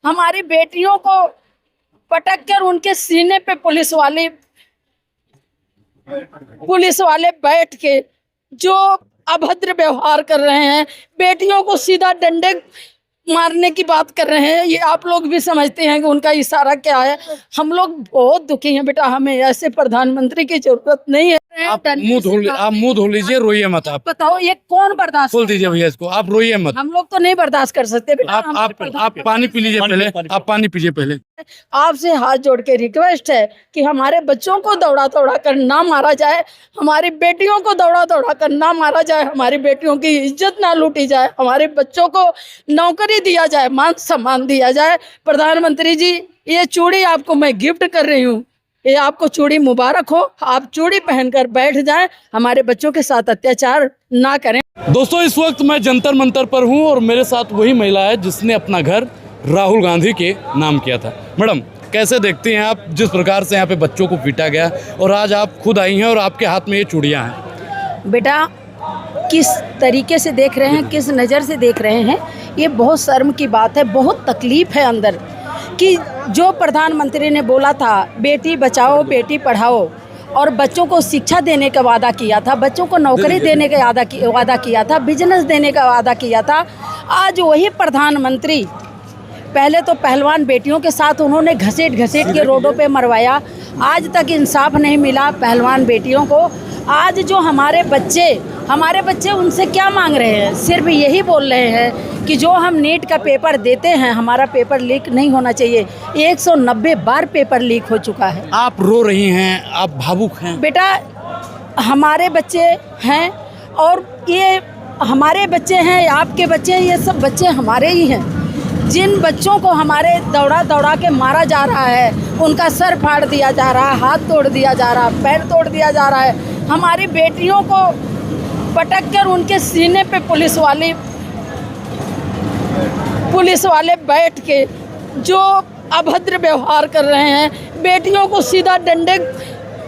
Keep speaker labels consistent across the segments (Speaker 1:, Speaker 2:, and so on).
Speaker 1: हमारी बेटियों को पटक कर उनके सीने पे पुलिस वाले बैठ के जो अभद्र व्यवहार कर रहे हैं, बेटियों को सीधा डंडे मारने की बात कर रहे हैं। ये आप लोग भी समझते हैं कि उनका इशारा क्या है। हम लोग बहुत दुखी हैं बेटा, हमें ऐसे प्रधानमंत्री की जरूरत नहीं है।
Speaker 2: आप मुंह धो लीजिए, रोइए मत। आप
Speaker 1: बताओ ये कौन बर्दाश्त
Speaker 2: खोल दीजिए भैया इसको, आप रोइए मत।
Speaker 1: हम लोग तो नहीं बर्दाश्त कर सकते बेटा।
Speaker 2: आप पानी पी लीजिए पहले, आप पानी पीजिए पहले।
Speaker 1: आपसे हाथ जोड़ के रिक्वेस्ट है कि हमारे बच्चों को दौड़ा दौड़ा कर ना मारा जाए, हमारी बेटियों को दौड़ा दौड़ा कर ना मारा जाए, हमारी बेटियों की इज्जत ना लूटी जाए, हमारे बच्चों को नौकरी दिया जाए, मान सम्मान दिया जाए। प्रधानमंत्री जी, ये चूड़ी आपको मैं गिफ्ट कर रही हूँ, ये आपको चूड़ी मुबारक हो। आप चूड़ी पहनकर बैठ जाएं, हमारे बच्चों के साथ अत्याचार ना करें।
Speaker 2: दोस्तों, इस वक्त मैं जंतर मंतर पर हूँ और मेरे साथ वही महिला है जिसने अपना घर राहुल गांधी के नाम किया था। मैडम, कैसे देखती हैं आप जिस प्रकार से यहाँ पे बच्चों को पीटा गया और आज आप खुद आई हैं और आपके हाथ में ये चूड़ियाँ हैं?
Speaker 1: बेटा, किस तरीके से देख रहे हैं, किस नज़र से देख रहे हैं, ये बहुत शर्म की बात है। बहुत तकलीफ़ है अंदर कि जो प्रधानमंत्री ने बोला था बेटी बचाओ बेटी पढ़ाओ और बच्चों को शिक्षा देने का वादा किया था, बच्चों को नौकरी देने का वादा किया था, बिजनेस देने का वादा किया था, आज वही प्रधानमंत्री पहले तो पहलवान बेटियों के साथ उन्होंने घसीट के रोडों पे मरवाया। आज तक इंसाफ नहीं मिला पहलवान बेटियों को। आज जो हमारे बच्चे उनसे क्या मांग रहे हैं? सिर्फ यही बोल रहे हैं कि जो हम नीट का पेपर देते हैं, हमारा पेपर लीक नहीं होना चाहिए। 190 बार पेपर लीक हो चुका है।
Speaker 2: आप रो रही हैं, आप भावुक हैं।
Speaker 1: बेटा, हमारे बच्चे हैं और ये हमारे बच्चे हैं, आपके बच्चे हैं, ये सब बच्चे हमारे ही हैं। जिन बच्चों को हमारे दौड़ा के मारा जा रहा है, उनका सर फाड़ दिया जा रहा है, हाथ तोड़ दिया जा रहा है, पैर तोड़ दिया जा रहा है। हमारी बेटियों को पटक कर उनके सीने पे पुलिस वाले बैठ के जो अभद्र व्यवहार कर रहे हैं, बेटियों को सीधा डंडे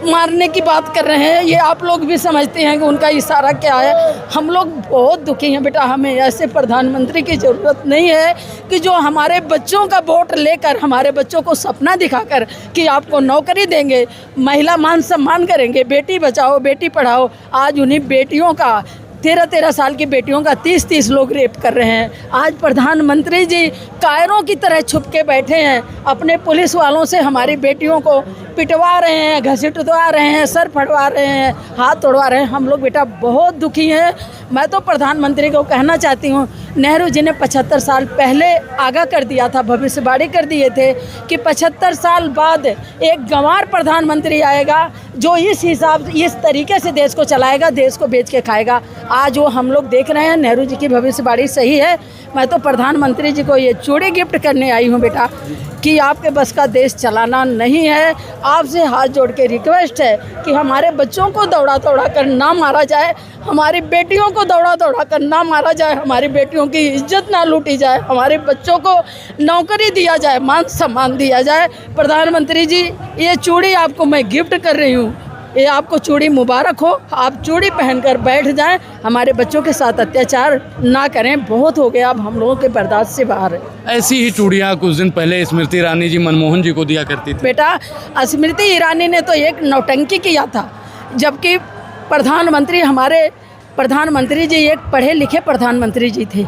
Speaker 1: मारने की बात कर रहे हैं। ये आप लोग भी समझते हैं कि उनका इशारा क्या है। हम लोग बहुत दुखी हैं बेटा, हमें ऐसे प्रधानमंत्री की ज़रूरत नहीं है कि जो हमारे बच्चों का वोट लेकर, हमारे बच्चों को सपना दिखाकर कि आपको नौकरी देंगे, महिला मान सम्मान करेंगे, बेटी बचाओ बेटी पढ़ाओ, आज उन्हीं बेटियों का 13 साल की बेटियों का 30 लोग रेप कर रहे हैं। आज प्रधानमंत्री जी कायरों की तरह छुप के बैठे हैं, अपने पुलिस वालों से हमारी बेटियों को पिटवा रहे हैं, घसीटवा रहे हैं, सर फटवा रहे हैं, हाथ तोड़वा रहे हैं। हम लोग बेटा बहुत दुखी हैं। मैं तो प्रधानमंत्री को कहना चाहती हूँ, नेहरू जी ने 75 साल पहले आगाह कर दिया था, भविष्यवाणी कर दिए थे कि 75 साल बाद एक गंवार प्रधानमंत्री आएगा जो इस तरीके से देश को चलाएगा, देश को बेच के खाएगा। आज वो हम लोग देख रहे हैं, नेहरू जी की भविष्यवाणी सही है। मैं तो प्रधानमंत्री जी को ये चूड़ी गिफ्ट करने आई हूँ बेटा कि आपके बस का देश चलाना नहीं है। आपसे हाथ जोड़ के रिक्वेस्ट है कि हमारे बच्चों को दौड़ा कर ना मारा जाए, हमारी बेटियों को दौड़ा कर ना मारा जाए, हमारी बेटियों की इज्जत ना लूटी जाए, हमारे बच्चों को नौकरी दिया जाए, मान सम्मान दिया जाए। प्रधानमंत्री जी, ये चूड़ी आपको मैं गिफ्ट कर रही हूँ, ये आपको चूड़ी मुबारक हो। आप चूड़ी पहनकर बैठ जाएं, हमारे बच्चों के साथ अत्याचार ना करें। बहुत हो गया, अब हम लोगों के बर्दाश्त से बाहर है।
Speaker 2: ऐसी ही चूड़ियाँ कुछ दिन पहले स्मृति ईरानी जी मनमोहन जी को दिया करती थी।
Speaker 1: बेटा, स्मृति ईरानी ने तो एक नौटंकी किया था, जबकि हमारे प्रधानमंत्री जी एक पढ़े लिखे प्रधानमंत्री जी थे,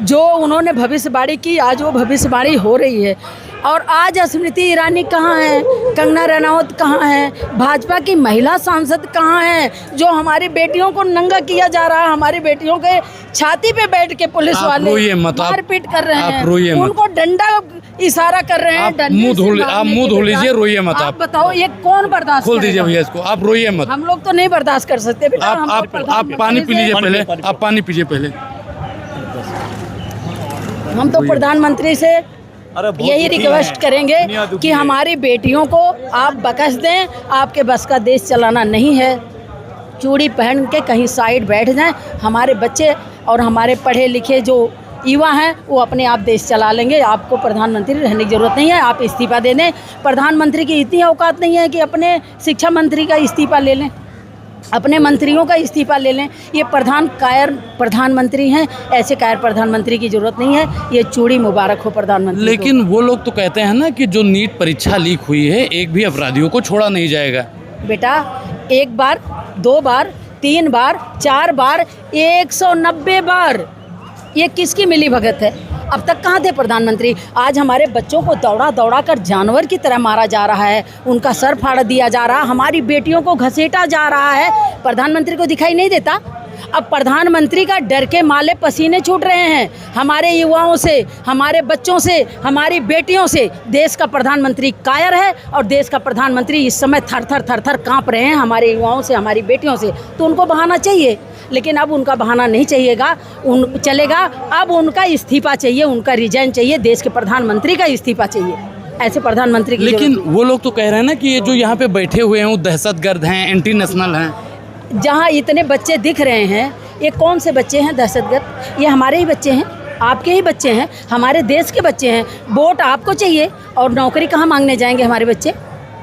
Speaker 1: जो उन्होंने भविष्यवाणी की, आज वो भविष्यवाणी हो रही है। और आज स्मृति ईरानी कहाँ है, कंगना रनौत कहाँ है, भाजपा की महिला सांसद कहाँ है, जो हमारी बेटियों को नंगा किया जा रहा है, हमारी बेटियों के छाती पे बैठ के पुलिस वाले मारपीट कर रहे हैं, उनको डंडा इशारा कर रहे हैं।
Speaker 2: आप मुंह धो लीजिए, रोइए मत।
Speaker 1: आप बताओ ये कौन बर्दाश्त
Speaker 2: खोल दीजिए भैया इसको, आप रोइए मत।
Speaker 1: हम लोग तो नहीं बर्दाश्त कर सकते बेटा।
Speaker 2: आप पानी पी लीजिए पहले, आप पानी पीजिए पहले।
Speaker 1: हम तो प्रधानमंत्री से यही रिक्वेस्ट करेंगे कि हमारी बेटियों को आप बख्श दें, आपके बस का देश चलाना नहीं है। चूड़ी पहन के कहीं साइड बैठ जाएं, हमारे बच्चे और हमारे पढ़े लिखे जो युवा हैं वो अपने आप देश चला लेंगे। आपको प्रधानमंत्री रहने की ज़रूरत नहीं है, आप इस्तीफा दे दें। प्रधानमंत्री की इतनी औकात नहीं है कि अपने शिक्षा मंत्री का इस्तीफा ले लें। अपने मंत्रियों का इस्तीफा ले लें। ये कायर प्रधानमंत्री हैं, ऐसे कायर प्रधानमंत्री की ज़रूरत नहीं है। ये चूड़ी मुबारक हो प्रधानमंत्री।
Speaker 2: लेकिन वो लोग तो कहते हैं ना कि जो नीट परीक्षा लीक हुई है, एक भी अपराधियों को छोड़ा नहीं जाएगा।
Speaker 1: बेटा, 1 बार, 2 बार, 3 बार, 4 बार, 190 बार, ये किसकी मिली भगत है? अब तक कहाँ थे प्रधानमंत्री? आज हमारे बच्चों को दौड़ा दौड़ा कर जानवर की तरह मारा जा रहा है, उनका सर फाड़ दिया जा रहा है, हमारी बेटियों को घसीटा जा रहा है। प्रधानमंत्री को दिखाई नहीं देता? अब प्रधानमंत्री का डर के माले पसीने छूट रहे हैं हमारे युवाओं से, हमारे बच्चों से, हमारी बेटियों से। देश का प्रधानमंत्री कायर है और देश का प्रधानमंत्री इस समय थर थर काँप रहे हैं हमारे युवाओं से, हमारी बेटियों से। तो उनको बहाना चाहिए, लेकिन अब उनका बहाना नहीं चाहिएगा, चलेगा। अब उनका इस्तीफा चाहिए, उनका रिजाइन चाहिए, देश के प्रधानमंत्री का इस्तीफा चाहिए। ऐसे प्रधानमंत्री की
Speaker 2: लेकिन वो लोग तो कह रहे हैं ना कि ये जो यहाँ पे बैठे हुए हैं वो दहशतगर्द हैं, एंटी नेशनल हैं।
Speaker 1: जहाँ इतने बच्चे दिख रहे हैं, ये कौन से बच्चे हैं दहशतगर्द? ये हमारे ही बच्चे हैं, आपके ही बच्चे हैं, हमारे देश के बच्चे हैं। वोट आपको चाहिए और नौकरी कहाँ मांगने जाएंगे हमारे बच्चे?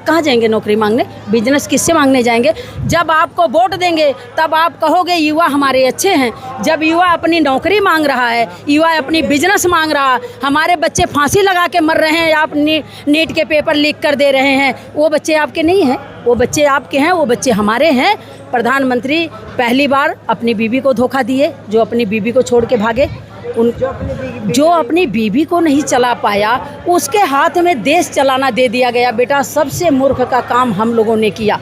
Speaker 1: कहाँ जाएंगे नौकरी मांगने? बिजनेस किससे मांगने जाएंगे? जब आपको वोट देंगे तब आप कहोगे युवा हमारे अच्छे हैं। जब युवा अपनी नौकरी मांग रहा है, युवा अपनी बिजनेस मांग रहा है, हमारे बच्चे फांसी लगा के मर रहे हैं, आप नीट के पेपर लीक कर दे रहे हैं, वो बच्चे आपके नहीं हैं, वो बच्चे आपके हैं, वो बच्चे हमारे हैं। प्रधानमंत्री पहली बार अपनी बीवी को धोखा दिए, जो अपनी बीवी को छोड़ के भागे, जो अपनी बीवी को नहीं चला पाया, उसके हाथ में देश चलाना दे दिया गया। बेटा, सबसे मूर्ख का काम हम लोगों ने किया,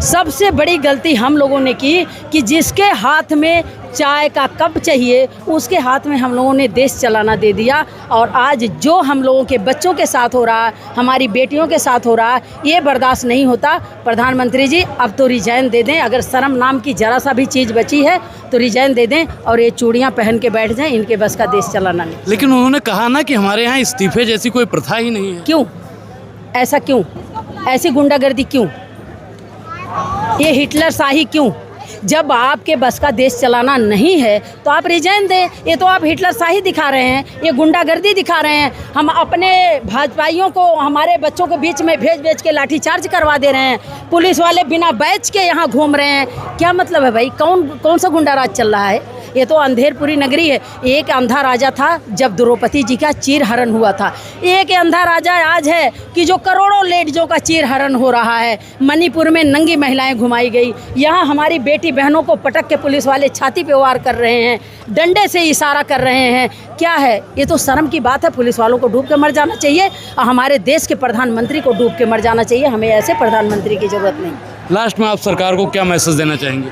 Speaker 1: सबसे बड़ी गलती हम लोगों ने की कि जिसके हाथ में चाय का कप चाहिए उसके हाथ में हम लोगों ने देश चलाना दे दिया। और आज जो हम लोगों के बच्चों के साथ हो रहा है, हमारी बेटियों के साथ हो रहा है, ये बर्दाश्त नहीं होता। प्रधानमंत्री जी, अब तो रिजाइन दे दें। अगर शर्म नाम की ज़रा सा भी चीज़ बची है तो रिजाइन दे दें और ये चूड़ियाँ पहन के बैठ जाएं, इनके बस का देश चलाना नहीं।
Speaker 2: लेकिन उन्होंने कहा ना कि हमारे यहाँ इस्तीफे जैसी कोई प्रथा ही नहीं है।
Speaker 1: क्यों? ऐसा क्यों? ऐसी गुंडागर्दी क्यों? ये हिटलर शाही क्यों? जब आपके बस का देश चलाना नहीं है तो आप रिजाइन दें। ये तो आप हिटलर शाही दिखा रहे हैं, ये गुंडागर्दी दिखा रहे हैं। हम अपने भाजपाइयों को हमारे बच्चों के बीच में भेज के लाठीचार्ज करवा दे रहे हैं। पुलिस वाले बिना बैच के यहाँ घूम रहे हैं। क्या मतलब है भाई? कौन सा गुंडा राज चल रहा है? ये तो अंधेरपुरी नगरी है। एक अंधा राजा था जब द्रौपदी जी का चीरहरण हुआ था। एक अंधा राजा आज है कि जो करोड़ों लेडीजों का चीरहरण हो रहा है। मणिपुर में नंगी महिलाएं घुमाई गई, यहाँ हमारी बेटी बहनों को पटक के पुलिस वाले छाती पे वार कर रहे हैं, डंडे से इशारा कर रहे हैं। क्या है ये? तो शर्म की बात है। पुलिस वालों को डूब के मर जाना चाहिए और हमारे देश के प्रधानमंत्री को डूब के मर जाना चाहिए। हमें ऐसे प्रधानमंत्री की ज़रूरत नहीं।
Speaker 2: लास्ट में आप सरकार को क्या मैसेज देना चाहेंगे?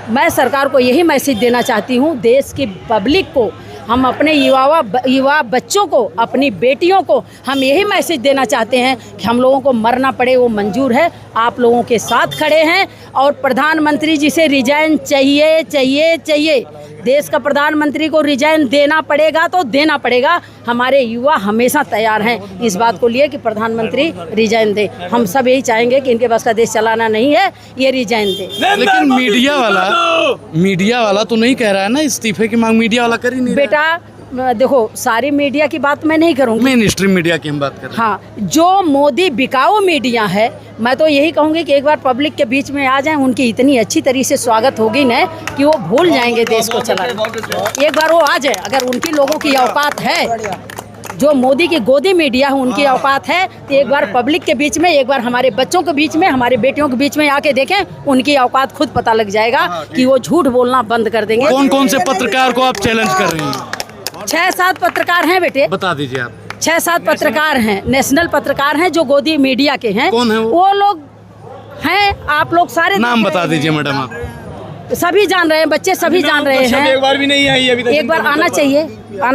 Speaker 1: मैं सरकार को यही मैसेज देना चाहती हूँ, देश की पब्लिक को, हम अपने युवा बच्चों को, अपनी बेटियों को हम यही मैसेज देना चाहते हैं कि हम लोगों को मरना पड़े वो मंजूर है। आप लोगों के साथ खड़े हैं और प्रधानमंत्री जी से रिजाइन चाहिए चाहिए चाहिए। देश का प्रधानमंत्री को रिजाइन देना पड़ेगा तो देना पड़ेगा। हमारे युवा हमेशा तैयार हैं इस बात को लिए कि प्रधानमंत्री रिजाइन दे। हम सब यही चाहेंगे कि इनके पास का देश चलाना नहीं है, ये रिजाइन दे।
Speaker 2: लेकिन मीडिया वाला तो नहीं कह रहा है ना इस्तीफे की मांग, मीडिया वाला कर ही नहीं।
Speaker 1: बेटा देखो, सारी मीडिया की बात मैं नहीं करूँगी,
Speaker 2: मेन स्ट्रीम मीडिया की हम बात कर रहे हैं।
Speaker 1: हाँ, जो मोदी बिकाऊ मीडिया है, मैं तो यही कहूँगी कि एक बार पब्लिक के बीच में आ जाएं। उनकी इतनी अच्छी तरीके से स्वागत होगी न कि वो भूल जाएंगे देश को चलाना। एक बार वो आ जाए, अगर उनकी लोगों की औकात है, जो मोदी की गोदी मीडिया है उनकी औकात है, तो एक बार पब्लिक के बीच में, एक बार हमारे बच्चों के बीच में, हमारे बेटियों के बीच में आके देखें, उनकी औकात खुद पता लग जाएगा कि वो झूठ बोलना बंद कर देंगे।
Speaker 2: कौन कौन से पत्रकार को आप चैलेंज कर रही हैं?
Speaker 1: 6-7 पत्रकार हैं बेटे,
Speaker 2: बता दीजिए आप।
Speaker 1: 6-7 पत्रकार हैं, नेशनल पत्रकार हैं जो गोदी मीडिया के हैं।
Speaker 2: कौन है
Speaker 1: वो लोग हैं, आप लोग सारे
Speaker 2: नाम बता दीजिए मैडम। आप
Speaker 1: सभी जान रहे हैं, बच्चे सभी जान रहे हैं।
Speaker 3: एक बार भी नहीं आई अभी तक।
Speaker 1: एक बार आना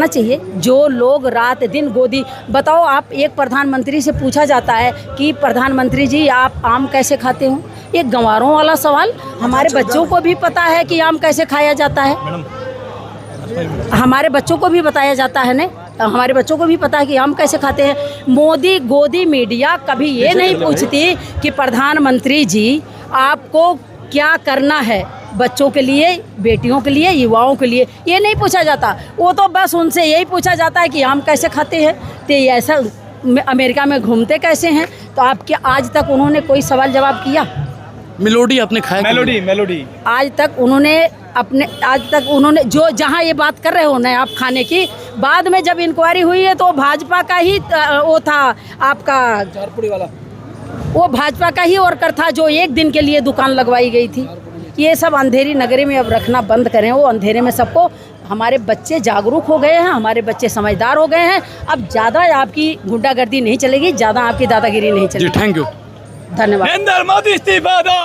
Speaker 1: चाहिए। जो लोग रात दिन गोदी, बताओ आप, एक प्रधानमंत्री से पूछा जाता है कि प्रधानमंत्री जी आप आम कैसे खाते हो? एक गंवारों वाला सवाल। हमारे बच्चों को भी पता है कि आम कैसे खाया जाता है, हमारे बच्चों को भी बताया जाता है न, हमारे बच्चों को भी पता है कि हम कैसे खाते हैं। मोदी गोदी मीडिया कभी ये नहीं पूछती कि प्रधानमंत्री जी आपको क्या करना है बच्चों के लिए, बेटियों के लिए, युवाओं के लिए, ये नहीं पूछा जाता। वो तो बस उनसे यही पूछा जाता है कि हम कैसे खाते हैं, तो ऐसा अमेरिका में घूमते कैसे हैं। तो आपके आज तक उन्होंने कोई सवाल जवाब किया?
Speaker 2: मेलोडी आपने खाया?
Speaker 3: मेलोडी
Speaker 1: आज तक उन्होंने जो जहाँ ये बात कर रहे हो ना आप खाने की, बाद में जब इंक्वायरी हुई है तो भाजपा का ही वो था आपका
Speaker 3: झारपुड़ी वाला।
Speaker 1: वो भाजपा का ही वर्कर था जो एक दिन के लिए दुकान लगवाई गई थी। ये सब अंधेरी नगरी में अब रखना बंद करें। वो अंधेरे में सबको, हमारे बच्चे जागरूक हो गए हैं, हमारे बच्चे समझदार हो गए हैं। अब ज़्यादा आपकी गुंडागर्दी नहीं चलेगी, ज़्यादा आपकी दादागिरी नहीं
Speaker 2: जी,
Speaker 1: चलेगी।
Speaker 2: Thank you.
Speaker 1: धन्यवाद।
Speaker 3: नरेंद्र मोदी इस्तीफा दो।